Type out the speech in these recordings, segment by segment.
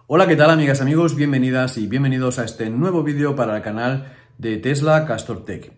Hola, ¿qué tal amigas, amigos? Bienvenidas y bienvenidos a este nuevo vídeo para el canal de Tesla Castor Tech.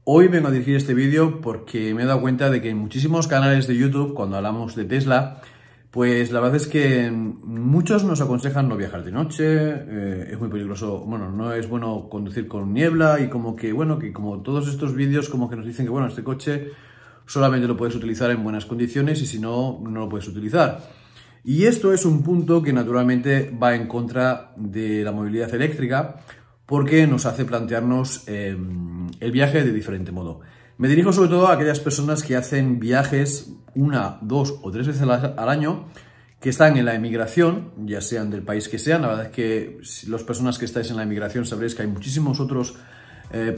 Hoy vengo a dirigir este vídeo porque me he dado cuenta de que en muchísimos canales de YouTube, cuando hablamos de Tesla, pues la verdad es que muchos nos aconsejan no viajar de noche, es muy peligroso, bueno, no es bueno conducir con niebla y como que, bueno, que como todos estos vídeos como que nos dicen que, bueno, este coche solamente lo puedes utilizar en buenas condiciones y si no, no lo puedes utilizar. Y esto es un punto que naturalmente va en contra de la movilidad eléctrica porque nos hace plantearnos el viaje de diferente modo. Me dirijo sobre todo a aquellas personas que hacen viajes 1, 2 o 3 veces al año, que están en la emigración, ya sean del país que sean. La verdad es que las personas que estáis en la emigración sabréis que hay muchísimos otros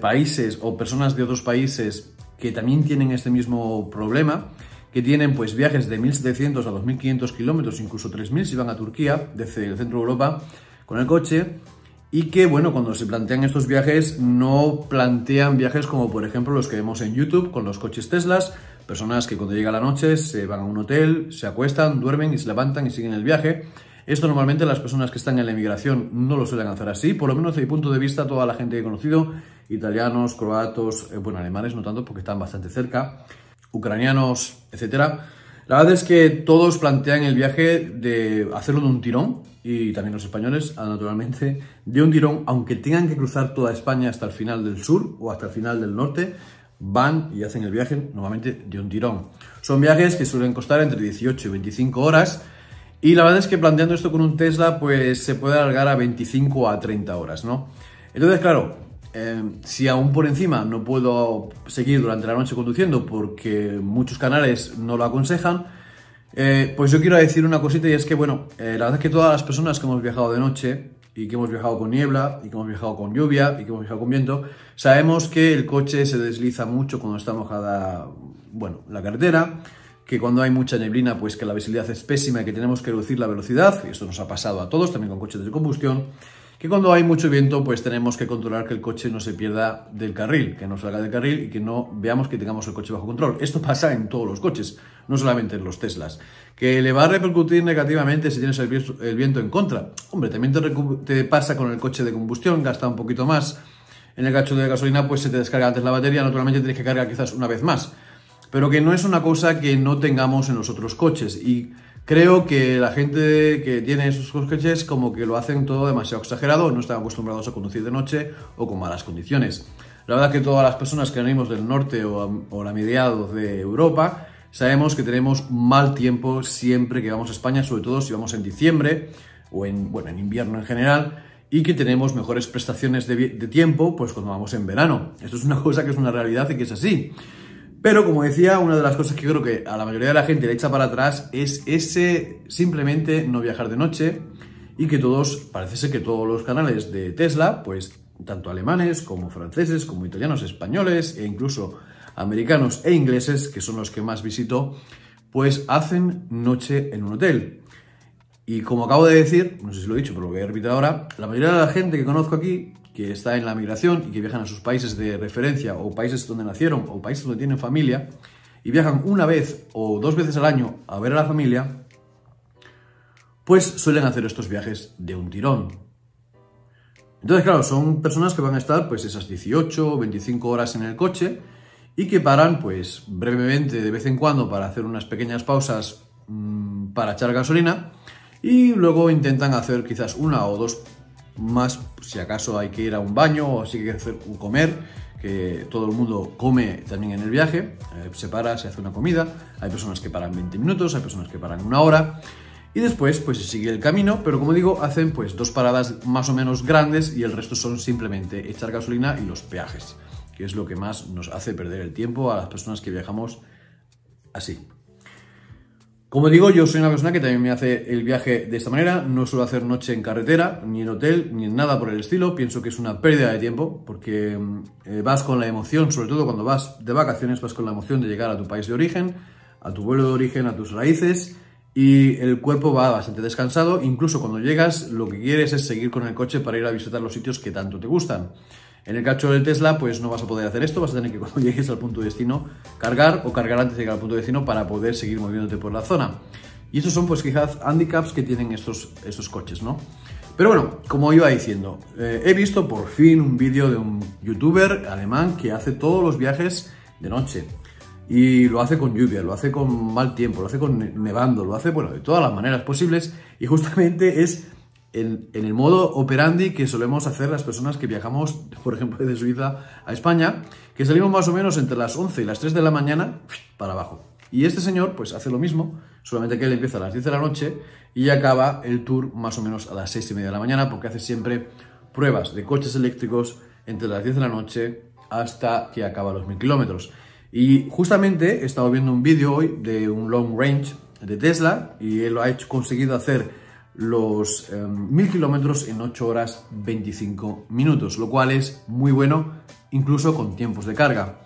países o personas de otros países que también tienen este mismo problema, que tienen pues viajes de 1.700 a 2.500 kilómetros, incluso 3.000 si van a Turquía, desde el centro de Europa, con el coche, y que, bueno, cuando se plantean estos viajes, no plantean viajes como, por ejemplo, los que vemos en YouTube con los coches Teslas, personas que cuando llega la noche se van a un hotel, se acuestan, duermen y se levantan y siguen el viaje. Esto normalmente las personas que están en la emigración no lo suelen hacer así, por lo menos desde mi punto de vista, toda la gente que he conocido, italianos, croatos, bueno, alemanes no tanto porque están bastante cerca, ucranianos, etcétera. La verdad es que todos plantean el viaje de hacerlo de un tirón, y también los españoles, naturalmente, de un tirón, aunque tengan que cruzar toda España hasta el final del sur o hasta el final del norte, van y hacen el viaje normalmente de un tirón. Son viajes que suelen costar entre 18 y 25 horas, y la verdad es que planteando esto con un Tesla, pues se puede alargar a 25 a 30 horas, ¿no? Entonces, claro, si aún por encima no puedo seguir durante la noche conduciendo porque muchos canales no lo aconsejan, pues yo quiero decir una cosita, y es que, bueno, la verdad es que todas las personas que hemos viajado de noche y que hemos viajado con niebla y que hemos viajado con lluvia y que hemos viajado con viento, sabemos que el coche se desliza mucho cuando está mojada, bueno, la carretera, que cuando hay mucha neblina, pues que la visibilidad es pésima y que tenemos que reducir la velocidad, y esto nos ha pasado a todos, también con coches de combustión, que cuando hay mucho viento, pues tenemos que controlar que el coche no se pierda del carril, que no salga del carril y que no veamos que tengamos el coche bajo control. Esto pasa en todos los coches, no solamente en los Teslas. ¿Que le va a repercutir negativamente si tienes el viento en contra? Hombre, también te pasa con el coche de combustión, gasta un poquito más. En el cacho de gasolina, pues se te descarga antes la batería, naturalmente tienes que cargar quizás una vez más. Pero que no es una cosa que no tengamos en los otros coches, y creo que la gente que tiene esos coches como que lo hacen todo demasiado exagerado, no están acostumbrados a conducir de noche o con malas condiciones. La verdad que todas las personas que venimos del norte o a mediados de Europa sabemos que tenemos mal tiempo siempre que vamos a España, sobre todo si vamos en diciembre o en invierno en general, y que tenemos mejores prestaciones de tiempo pues cuando vamos en verano. Esto es una cosa que es una realidad y que es así. Pero, como decía, una de las cosas que creo que a la mayoría de la gente le echa para atrás es ese simplemente no viajar de noche, y que parece ser que todos los canales de Tesla, pues tanto alemanes como franceses, como italianos, españoles e incluso americanos e ingleses, que son los que más visito, pues hacen noche en un hotel. Y como acabo de decir, no sé si lo he dicho, pero lo voy a repetir ahora, la mayoría de la gente que conozco aquí, que está en la migración y que viajan a sus países de referencia o países donde nacieron o países donde tienen familia, y viajan una vez o 2 veces al año a ver a la familia, pues suelen hacer estos viajes de un tirón. Entonces, claro, son personas que van a estar pues esas 18 o 25 horas en el coche y que paran pues brevemente de vez en cuando para hacer unas pequeñas pausas para echar gasolina, y luego intentan hacer quizás 1 o 2 más si acaso hay que ir a un baño o si hay que hacer comer, que todo el mundo come también en el viaje, se para, se hace una comida, hay personas que paran 20 minutos, hay personas que paran 1 hora, y después pues se sigue el camino, pero como digo, hacen pues 2 paradas más o menos grandes y el resto son simplemente echar gasolina y los peajes, que es lo que más nos hace perder el tiempo a las personas que viajamos así. Como digo, yo soy una persona que también me hace el viaje de esta manera, no suelo hacer noche en carretera, ni en hotel, ni en nada por el estilo. Pienso que es una pérdida de tiempo porque vas con la emoción, sobre todo cuando vas de vacaciones, vas con la emoción de llegar a tu país de origen, a tu vuelo de origen, a tus raíces, y el cuerpo va bastante descansado. Incluso cuando llegas, lo que quieres es seguir con el coche para ir a visitar los sitios que tanto te gustan. En el caso del Tesla, pues no vas a poder hacer esto, vas a tener que cuando llegues al punto de destino cargar o cargar antes de llegar al punto de destino para poder seguir moviéndote por la zona. Y estos son pues quizás handicaps que tienen estos coches, ¿no? Pero bueno, como iba diciendo, he visto por fin un vídeo de un youtuber alemán que hace todos los viajes de noche. Y lo hace con lluvia, lo hace con mal tiempo, lo hace con nevando, lo hace, bueno, de todas las maneras posibles. Y justamente es en el modo operandi que solemos hacer las personas que viajamos, por ejemplo, de Suiza a España, que salimos más o menos entre las 11 y las 3 de la mañana para abajo. Y este señor pues hace lo mismo, solamente que él empieza a las 10 de la noche y acaba el tour más o menos a las 6 y media de la mañana, porque hace siempre pruebas de coches eléctricos entre las 10 de la noche hasta que acaba los 1000 kilómetros. Y justamente he estado viendo un vídeo hoy de un long range de Tesla y él lo ha conseguido hacer los 1000 kilómetros en 8 horas 25 minutos, lo cual es muy bueno, incluso con tiempos de carga.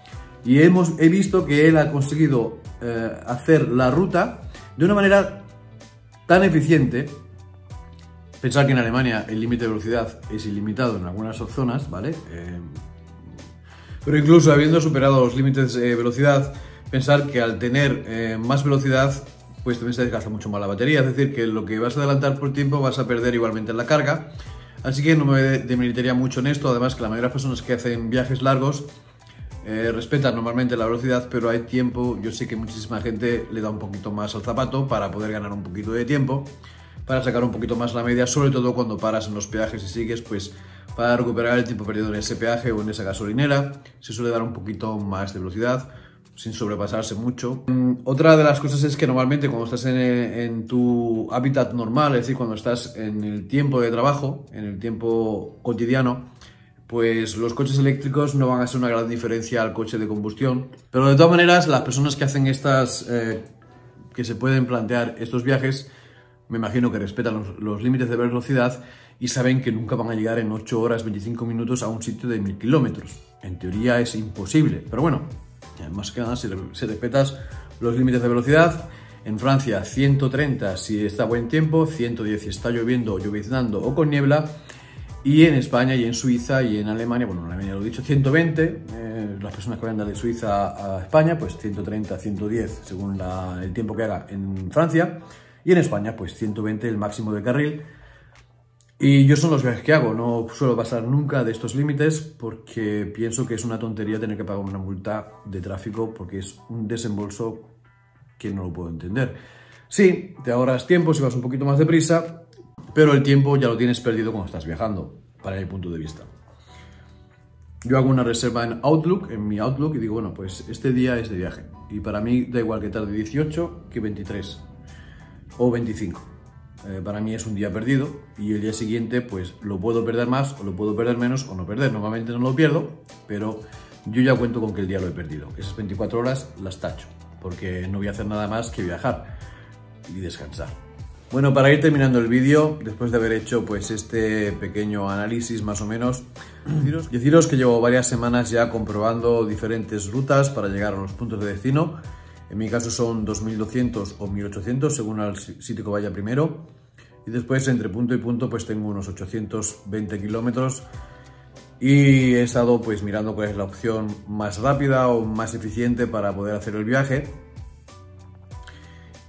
Y he visto que él ha conseguido hacer la ruta de una manera tan eficiente. Pensar que en Alemania el límite de velocidad es ilimitado en algunas zonas, ¿vale? Pero incluso habiendo superado los límites de velocidad, pensar que al tener más velocidad, pues también se desgasta mucho más la batería. Es decir, que lo que vas a adelantar por tiempo vas a perder igualmente en la carga. Así que no me demeritaría mucho en esto. Además que la mayoría de las personas que hacen viajes largos respetan normalmente la velocidad, pero hay tiempo. Yo sé que muchísima gente le da un poquito más al zapato para poder ganar un poquito de tiempo, para sacar un poquito más la media, sobre todo cuando paras en los peajes y sigues, pues para recuperar el tiempo perdido en ese peaje o en esa gasolinera, se suele dar un poquito más de velocidad, sin sobrepasarse mucho. Otra de las cosas es que normalmente cuando estás en tu hábitat normal, es decir, cuando estás en el tiempo de trabajo, en el tiempo cotidiano, pues los coches eléctricos no van a ser una gran diferencia al coche de combustión. Pero de todas maneras, las personas que hacen que se pueden plantear estos viajes, me imagino que respetan los límites de velocidad y saben que nunca van a llegar en 8 horas 25 minutos a un sitio de 1000 kilómetros. En teoría es imposible, pero bueno, más que nada si respetas los límites de velocidad. En Francia 130 si está buen tiempo, 110 si está lloviendo, lloviznando o con niebla. Y en España y en Suiza y en Alemania, bueno, en Alemania lo he dicho, 120, las personas que vayan de Suiza a España, pues 130, 110 según el tiempo que haga en Francia. Y en España, pues 120 el máximo de carril. Y yo son los viajes que hago, no suelo pasar nunca de estos límites porque pienso que es una tontería tener que pagar una multa de tráfico porque es un desembolso que no lo puedo entender. Sí, te ahorras tiempo si vas un poquito más deprisa, pero el tiempo ya lo tienes perdido cuando estás viajando, para mi punto de vista. Yo hago una reserva en Outlook, en mi Outlook, y digo, bueno, pues este día es de viaje. Y para mí da igual que tarde 18 que 23 o 25. Para mí es un día perdido y el día siguiente pues lo puedo perder más o lo puedo perder menos o no perder. Normalmente no lo pierdo, pero yo ya cuento con que el día lo he perdido. Esas 24 horas las tacho, porque no voy a hacer nada más que viajar y descansar. Bueno, para ir terminando el vídeo, después de haber hecho pues este pequeño análisis más o menos, deciros que llevo varias semanas ya comprobando diferentes rutas para llegar a los puntos de destino. En mi caso son 2200 o 1800 según el sitio que vaya primero. Y después entre punto y punto pues tengo unos 820 kilómetros. Y he estado pues mirando cuál es la opción más rápida o más eficiente para poder hacer el viaje.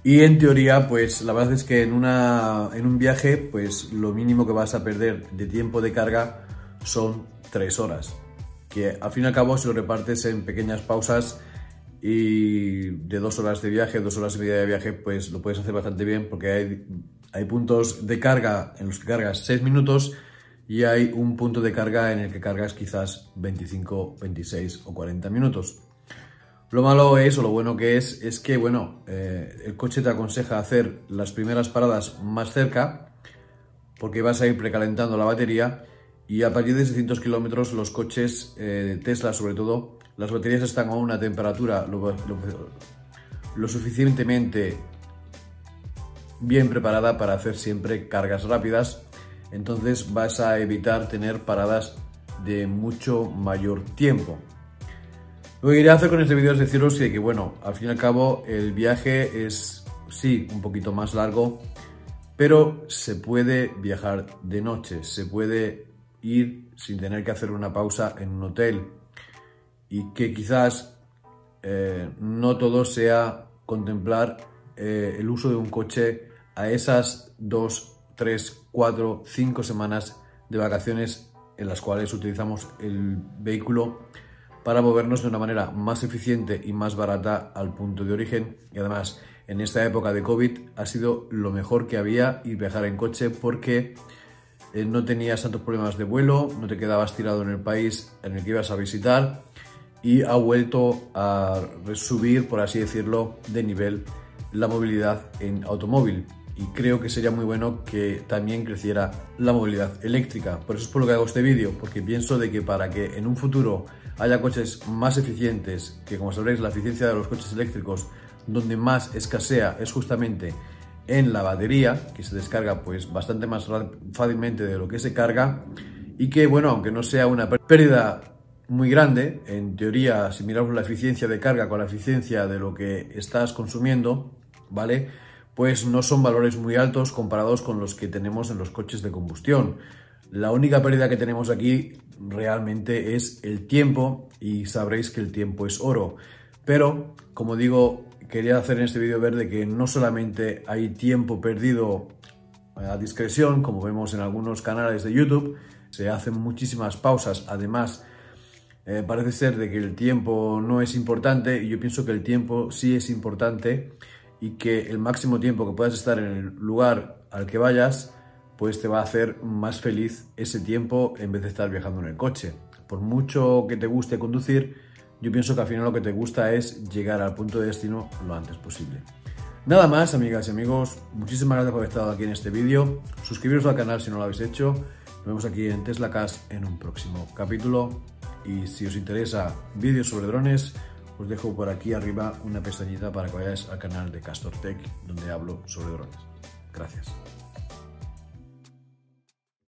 Y en teoría, pues la verdad es que en un viaje, pues lo mínimo que vas a perder de tiempo de carga son 3 horas. Que al fin y al cabo, si lo repartes en pequeñas pausas y de 2 horas de viaje, 2 horas y media de viaje, pues lo puedes hacer bastante bien porque hay puntos de carga en los que cargas 6 minutos y hay un punto de carga en el que cargas quizás 25, 26 o 40 minutos. Lo malo es, o lo bueno que es que, bueno, el coche te aconseja hacer las primeras paradas más cerca porque vas a ir precalentando la batería y a partir de 600 kilómetros los coches Tesla, sobre todo, las baterías están a una temperatura lo suficientemente bien preparada para hacer siempre cargas rápidas. Entonces vas a evitar tener paradas de mucho mayor tiempo. Lo que quería hacer con este vídeo es deciros que, bueno, al fin y al cabo el viaje es, sí, un poquito más largo, pero se puede viajar de noche, se puede ir sin tener que hacer una pausa en un hotel y que quizás no todo sea contemplar el uso de un coche a esas 2, 3, 4, 5 semanas de vacaciones en las cuales utilizamos el vehículo para movernos de una manera más eficiente y más barata al punto de origen. Y además, en esta época de COVID ha sido lo mejor que había ir viajar en coche, porque no tenías tantos problemas de vuelo, no te quedabas tirado en el país en el que ibas a visitar, y ha vuelto a subir, por así decirlo, de nivel la movilidad en automóvil. Y creo que sería muy bueno que también creciera la movilidad eléctrica. Por eso es por lo que hago este vídeo, porque pienso de que para que en un futuro haya coches más eficientes, que como sabréis la eficiencia de los coches eléctricos donde más escasea es justamente en la batería, que se descarga pues bastante más fácilmente de lo que se carga, y que bueno, aunque no sea una pérdida muy grande, en teoría si miramos la eficiencia de carga con la eficiencia de lo que estás consumiendo, ¿vale? Pues no son valores muy altos comparados con los que tenemos en los coches de combustión. La única pérdida que tenemos aquí realmente es el tiempo, y sabréis que el tiempo es oro. Pero, como digo, quería hacer en este vídeo ver de que no solamente hay tiempo perdido a discreción, como vemos en algunos canales de YouTube, se hacen muchísimas pausas. Además, parece ser de que el tiempo no es importante, y yo pienso que el tiempo sí es importante, y que el máximo tiempo que puedas estar en el lugar al que vayas, pues te va a hacer más feliz ese tiempo en vez de estar viajando en el coche. Por mucho que te guste conducir, yo pienso que al final lo que te gusta es llegar al punto de destino lo antes posible. Nada más, amigas y amigos, muchísimas gracias por haber estado aquí en este vídeo. Suscribiros al canal si no lo habéis hecho. Nos vemos aquí en TeslaCast en un próximo capítulo. Y si os interesa vídeos sobre drones, os dejo por aquí arriba una pestañita para que vayáis al canal de Castor Tech, donde hablo sobre drones. Gracias.